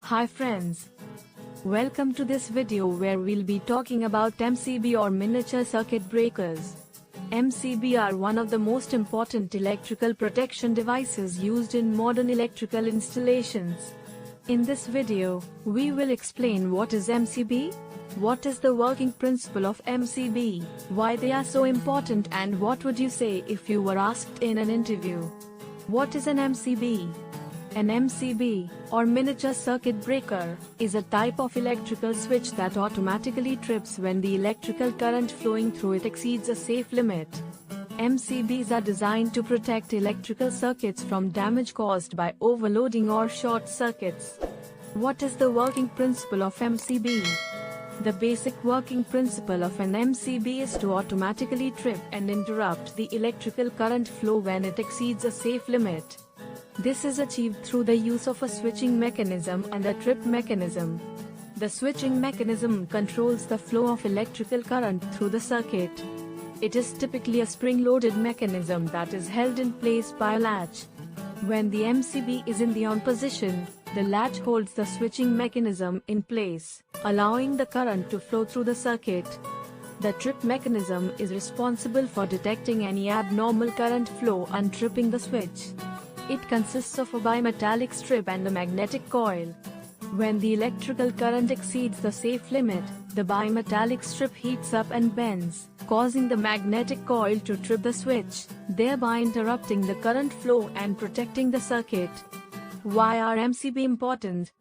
Hi friends. Welcome to this video where we'll be talking about MCB or miniature circuit breakers. MCB are one of the most important electrical protection devices used in modern electrical installations. In this video, we will explain what is MCB, what is the working principle of MCB, why they are so important, and what would you say if you were asked in an interview. What is an MCB? An MCB, or miniature circuit breaker, is a type of electrical switch that automatically trips when the electrical current flowing through it exceeds a safe limit. MCBs are designed to protect electrical circuits from damage caused by overloading or short circuits. What is the working principle of MCB? The basic working principle of an MCB is to automatically trip and interrupt the electrical current flow when it exceeds a safe limit. This is achieved through the use of a switching mechanism and a trip mechanism. The switching mechanism controls the flow of electrical current through the circuit. It is typically a spring-loaded mechanism that is held in place by a latch. When the MCB is in the on position, the latch holds the switching mechanism in place, allowing the current to flow through the circuit. The trip mechanism is responsible for detecting any abnormal current flow and tripping the switch. It consists of a bimetallic strip and a magnetic coil. When the electrical current exceeds the safe limit, the bimetallic strip heats up and bends, causing the magnetic coil to trip the switch, thereby interrupting the current flow and protecting the circuit. Why are MCB important?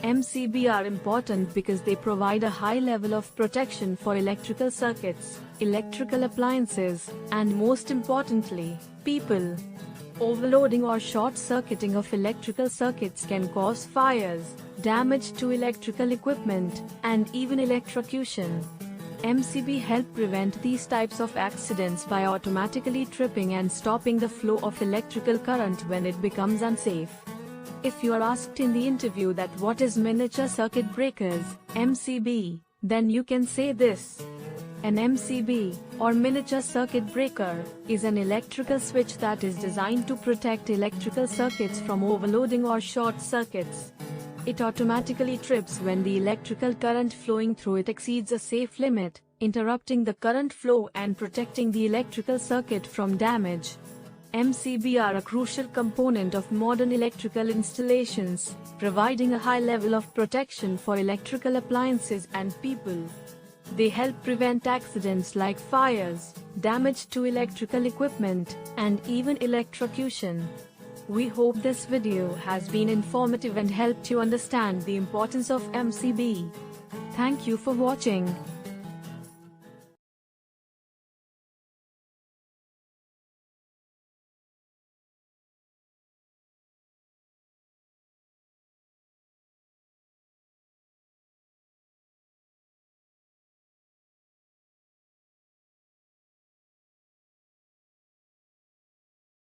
MCB are important because they provide a high level of protection for electrical circuits, electrical appliances, and most importantly, people. Overloading or short-circuiting of electrical circuits can cause fires, damage to electrical equipment, and even electrocution. MCB help prevent these types of accidents by automatically tripping and stopping the flow of electrical current when it becomes unsafe. If you are asked in the interview that what is miniature circuit breakers, MCB, then you can say this. An MCB, or miniature circuit breaker, is an electrical switch that is designed to protect electrical circuits from overloading or short circuits. It automatically trips when the electrical current flowing through it exceeds a safe limit, interrupting the current flow and protecting the electrical circuit from damage. MCB are a crucial component of modern electrical installations, providing a high level of protection for electrical appliances and people. They help prevent accidents like fires, damage to electrical equipment, and even electrocution. We hope this video has been informative and helped you understand the importance of MCB. Thank you for watching.